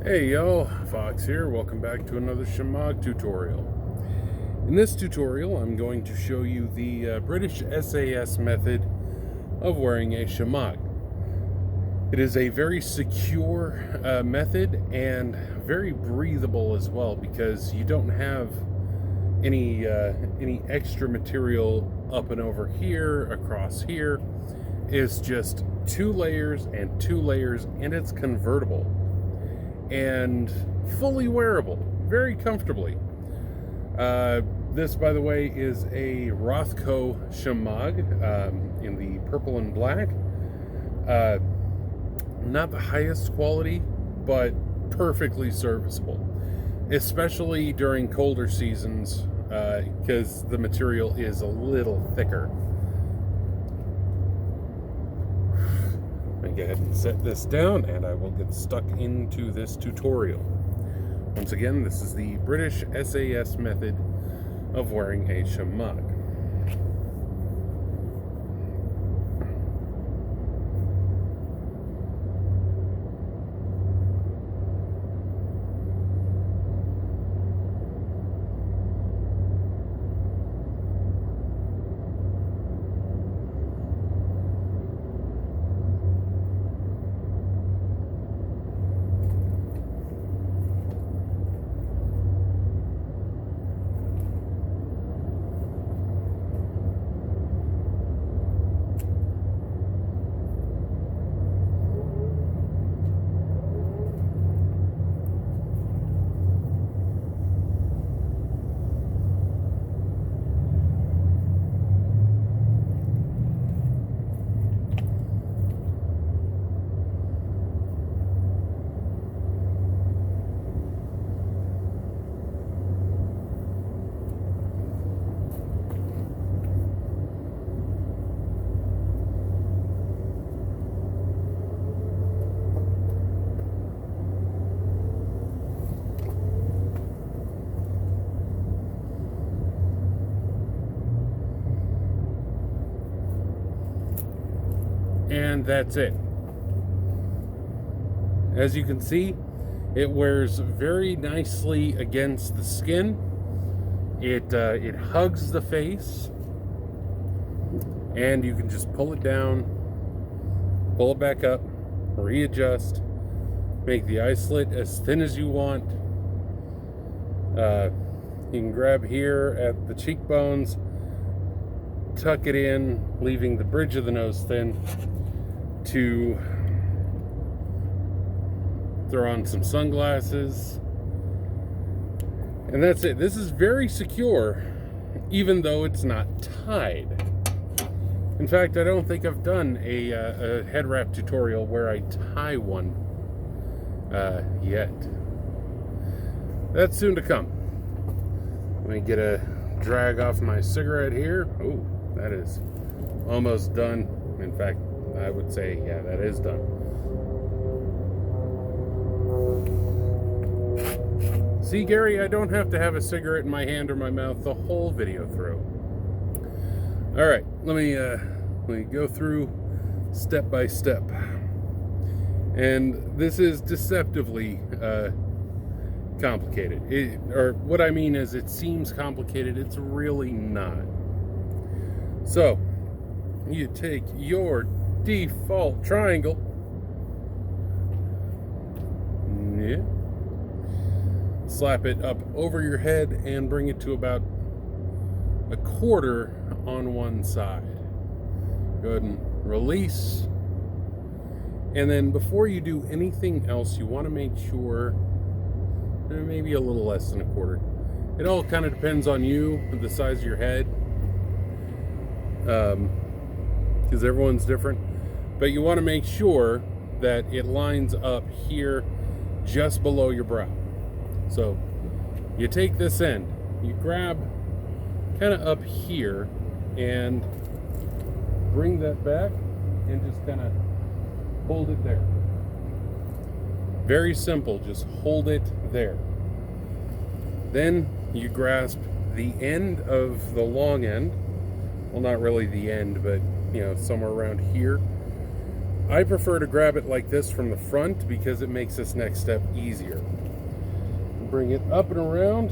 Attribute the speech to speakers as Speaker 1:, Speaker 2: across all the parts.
Speaker 1: Hey yo, Fox here. Welcome back to another Shemagh tutorial. In this tutorial, I'm going to show you the British SAS method of wearing a Shemagh. It is a very secure method and very breathable as well, because you don't have any extra material up and over here, across here. It's just two layers, and it's convertible and fully wearable, very comfortably. This, by the way, is a Rothko Shemagh in the purple and black. Not the highest quality, but perfectly serviceable, especially during colder seasons, because the material is a little thicker. Go ahead and set this down, and I will get stuck into this tutorial. Once again, this is the British SAS method of wearing a Shemagh. And that's it. As you can see, it wears very nicely against the skin. It hugs the face, and you can just pull it down, pull it back up, readjust, make the eye slit as thin as you want. You can grab here at the cheekbones, tuck it in, leaving the bridge of the nose thin, to throw on some sunglasses, and that's it. This is very secure, even though it's not tied. In fact, I don't think I've done a head wrap tutorial where I tie one yet. That's soon to come. Let me get a drag off my cigarette here. Oh, that is almost done. In fact, I would say, yeah, that is done. See, Gary, I don't have to have a cigarette in my hand or my mouth the whole video through. All right, let me go through step by step. And this is deceptively complicated. Or what I mean is, it seems complicated. It's really not. So, you take your default triangle, slap it up over your head and bring it to about a quarter on one side. Go ahead and release, and then before you do anything else, you want to make sure maybe a little less than a quarter. It all kind of depends on you, the size of your head, because everyone's different. But you want to make sure that it lines up here just below your brow. So you take this end, you grab kind of up here and bring that back and just kind of hold it there. Very simple, just hold it there. Then you grasp the end of the long end. Well, not really the end, but somewhere around here. I prefer to grab it like this from the front because it makes this next step easier. Bring it up and around.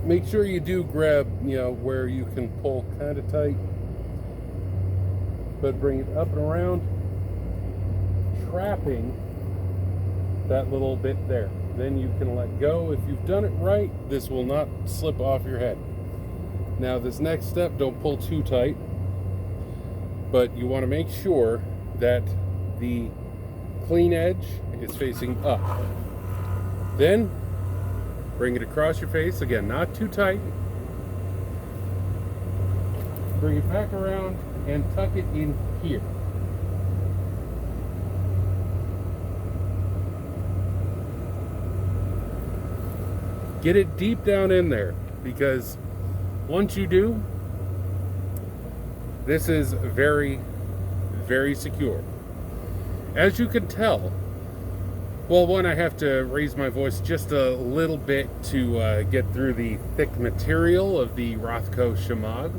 Speaker 1: Make sure you do grab, where you can pull kind of tight, but bring it up and around, trapping that little bit there. Then you can let go. If you've done it right, this will not slip off your head. Now this next step, don't pull too tight, but you want to make sure that the clean edge is facing up. Then bring it across your face, again, not too tight. Bring it back around and tuck it in here. Get it deep down in there, because once you do, this is very, very secure. As you can tell, well, one, I have to raise my voice just a little bit to get through the thick material of the Rothko Shemagh.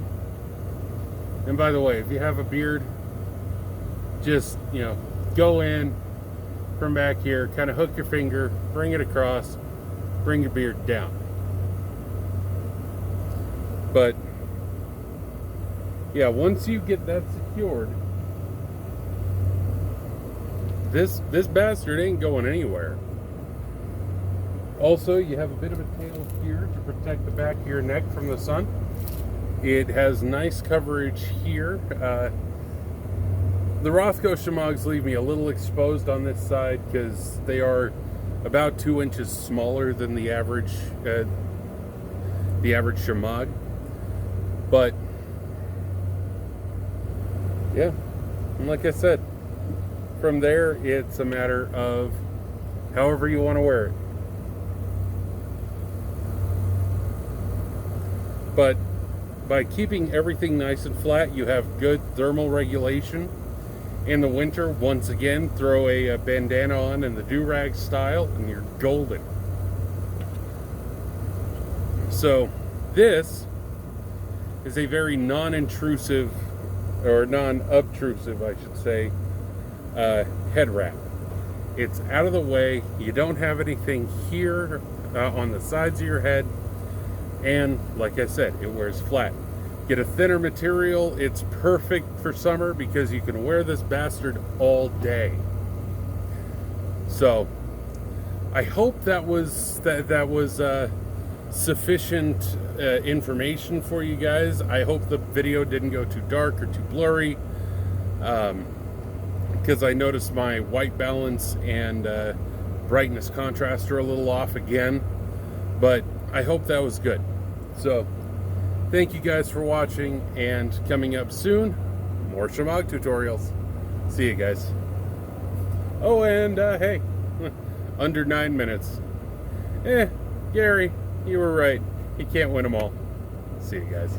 Speaker 1: And by the way, if you have a beard, just, go in from back here, kind of hook your finger, bring it across, bring your beard down. But yeah, once you get that secured, this bastard ain't going anywhere. Also, you have a bit of a tail here to protect the back of your neck from the sun. It has nice coverage here. The Rothko Shemaghs leave me a little exposed on this side because they are about 2 inches smaller than the average Shemagh. But yeah, and like I said, from there it's a matter of however you want to wear it. But by keeping everything nice and flat, you have good thermal regulation. In the winter, once again, throw a bandana on in the do-rag style and you're golden. So this is a very non-intrusive, or non-obtrusive, I should say, head wrap. It's out of the way. You don't have anything here on the sides of your head. And like I said, it wears flat. Get a thinner material. It's perfect for summer because you can wear this bastard all day. So I hope that was sufficient information for you guys. I hope the video didn't go too dark or too blurry, because I noticed my white balance and brightness contrast are a little off again, but I hope that was good. So thank you guys for watching, and coming up soon, more Shemagh tutorials. See you guys. Oh, and hey, under 9 minutes. Gary, you were right. He can't win them all. See you guys.